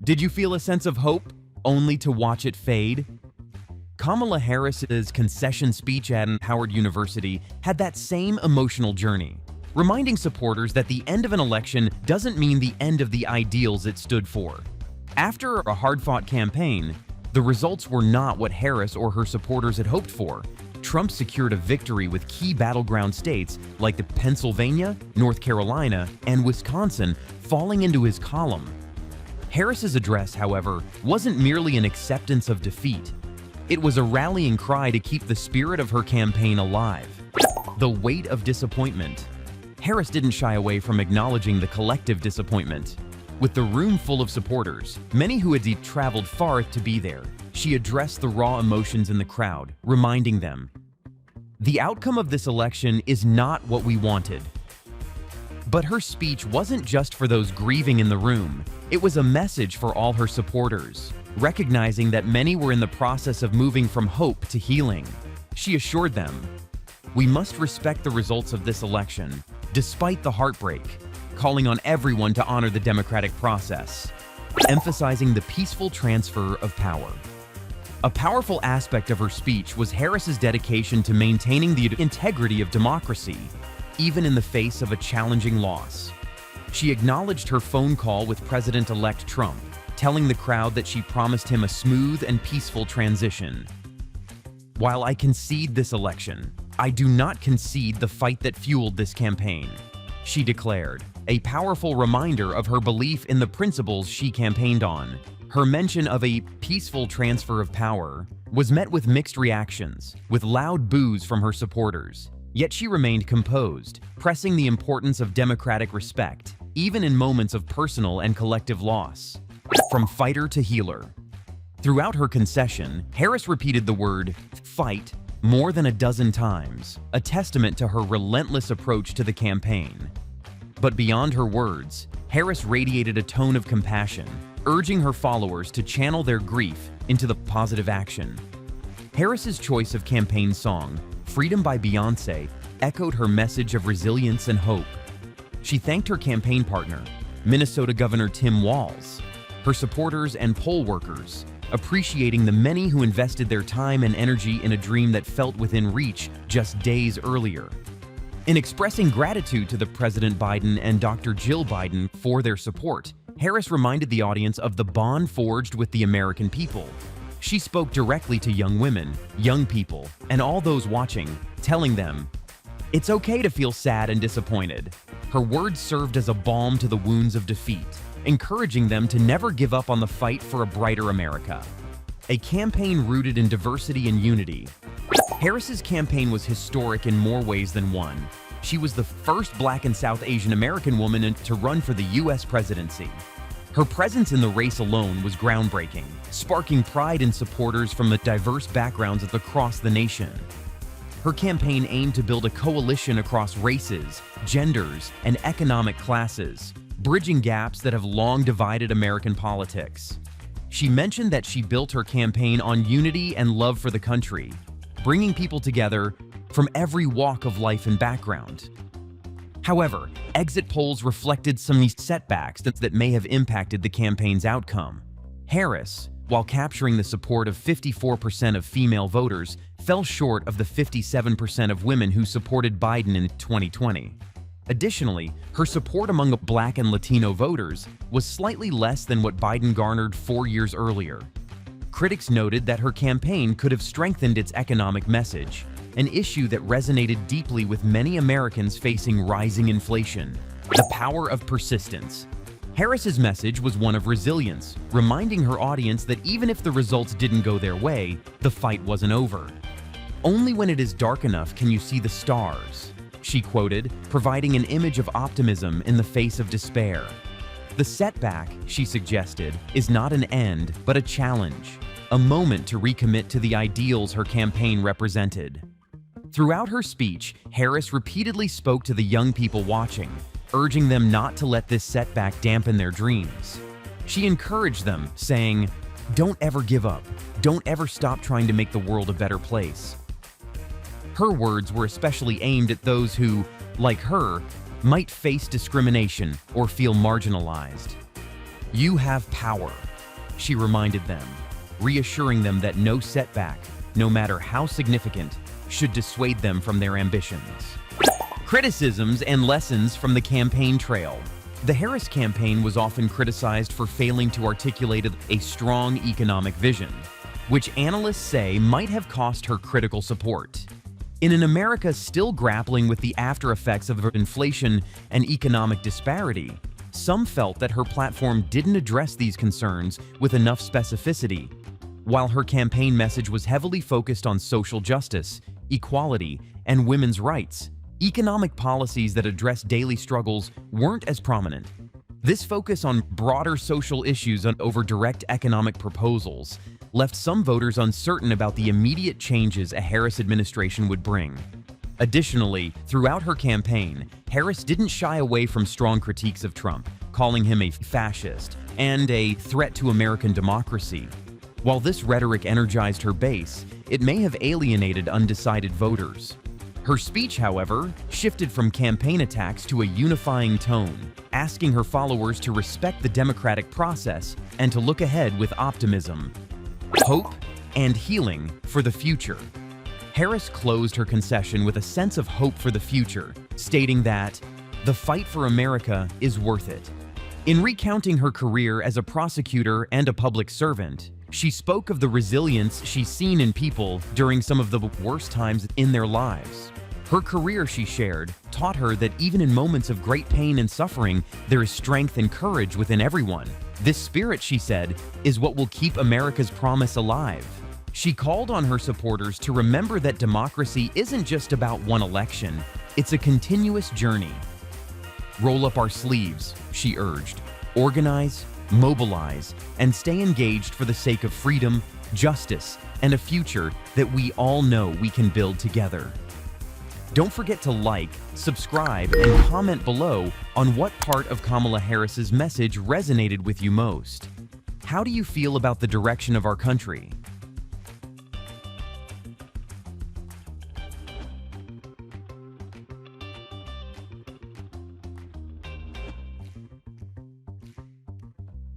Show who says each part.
Speaker 1: Did you feel a sense of hope, only to watch it fade? Kamala Harris's concession speech at Howard University had that same emotional journey, reminding supporters that the end of an election doesn't mean the end of the ideals it stood for. After a hard-fought campaign, the results were not what Harris or her supporters had hoped for. Trump secured a victory with key battleground states like the Pennsylvania, North Carolina, and Wisconsin falling into his column. Harris's address, however, wasn't merely an acceptance of defeat. It was a rallying cry to keep the spirit of her campaign alive. The weight of disappointment. Harris didn't shy away from acknowledging the collective disappointment. With the room full of supporters, many who had traveled far to be there, she addressed the raw emotions in the crowd, reminding them, "The outcome of this election is not what we wanted." But her speech wasn't just for those grieving in the room. It was a message for all her supporters, recognizing that many were in the process of moving from hope to healing. She assured them, "We must respect the results of this election, despite the heartbreak," calling on everyone to honor the democratic process, emphasizing the peaceful transfer of power. A powerful aspect of her speech was Harris's dedication to maintaining the integrity of democracy, even in the face of a challenging loss. She acknowledged her phone call with President-elect Trump, telling the crowd that she promised him a smooth and peaceful transition. "While I concede this election, I do not concede the fight that fueled this campaign," she declared, a powerful reminder of her belief in the principles she campaigned on. Her mention of a peaceful transfer of power was met with mixed reactions, with loud boos from her supporters. Yet she remained composed, pressing the importance of democratic respect, even in moments of personal and collective loss. From fighter to healer. Throughout her concession, Harris repeated the word "fight" more than a dozen times, a testament to her relentless approach to the campaign. But beyond her words, Harris radiated a tone of compassion, urging her followers to channel their grief into the positive action. Harris's choice of campaign song, "Freedom" by Beyoncé, echoed her message of resilience and hope. She thanked her campaign partner, Minnesota Governor Tim Walz, her supporters and poll workers, appreciating the many who invested their time and energy in a dream that felt within reach just days earlier. In expressing gratitude to the President Biden and Dr. Jill Biden for their support, Harris reminded the audience of the bond forged with the American people. She spoke directly to young women, young people, and all those watching, telling them, "It's okay to feel sad and disappointed." Her words served as a balm to the wounds of defeat, encouraging them to never give up on the fight for a brighter America. A campaign rooted in diversity and unity. Harris's campaign was historic in more ways than one. She was the first Black and South Asian American woman to run for the U.S. presidency. Her presence in the race alone was groundbreaking, sparking pride in supporters from the diverse backgrounds across the nation. Her campaign aimed to build a coalition across races, genders, and economic classes, bridging gaps that have long divided American politics. She mentioned that she built her campaign on unity and love for the country, bringing people together from every walk of life and background. However, exit polls reflected some setbacks that may have impacted the campaign's outcome. Harris, while capturing the support of 54% of female voters, fell short of the 57% of women who supported Biden in 2020. Additionally, her support among Black and Latino voters was slightly less than what Biden garnered 4 years earlier. Critics noted that her campaign could have strengthened its economic message, an issue that resonated deeply with many Americans facing rising inflation. The power of persistence. Harris's message was one of resilience, reminding her audience that even if the results didn't go their way, the fight wasn't over. "Only when it is dark enough can you see the stars," she quoted, providing an image of optimism in the face of despair. The setback, she suggested, is not an end, but a challenge, a moment to recommit to the ideals her campaign represented. Throughout her speech, Harris repeatedly spoke to the young people watching, urging them not to let this setback dampen their dreams. She encouraged them, saying, "Don't ever give up. Don't ever stop trying to make the world a better place." Her words were especially aimed at those who, like her, might face discrimination or feel marginalized. "You have power," she reminded them, reassuring them that no setback, no matter how significant, should dissuade them from their ambitions. Criticisms and lessons from the campaign trail. The Harris campaign was often criticized for failing to articulate a strong economic vision, which analysts say might have cost her critical support. In an America still grappling with the after effects of inflation and economic disparity, some felt that her platform didn't address these concerns with enough specificity. While her campaign message was heavily focused on social justice, equality, and women's rights, economic policies that address daily struggles weren't as prominent. This focus on broader social issues over direct economic proposals left some voters uncertain about the immediate changes a Harris administration would bring. Additionally, throughout her campaign, Harris didn't shy away from strong critiques of Trump, calling him a fascist and a threat to American democracy. While this rhetoric energized her base, it may have alienated undecided voters. Her speech, however, shifted from campaign attacks to a unifying tone, asking her followers to respect the democratic process and to look ahead with optimism, hope, and healing for the future. Harris closed her concession with a sense of hope for the future, stating that the fight for America is worth it. In recounting her career as a prosecutor and a public servant, she spoke of the resilience she's seen in people during some of the worst times in their lives. Her career, she shared, taught her that even in moments of great pain and suffering, there is strength and courage within everyone. This spirit, she said, is what will keep America's promise alive. She called on her supporters to remember that democracy isn't just about one election, it's a continuous journey. Roll up our sleeves, she urged. Organize, mobilize, and stay engaged for the sake of freedom, justice, and a future that we all know we can build together. Don't forget to like, subscribe, and comment below on what part of Kamala Harris's message resonated with you most. How do you feel about the direction of our country?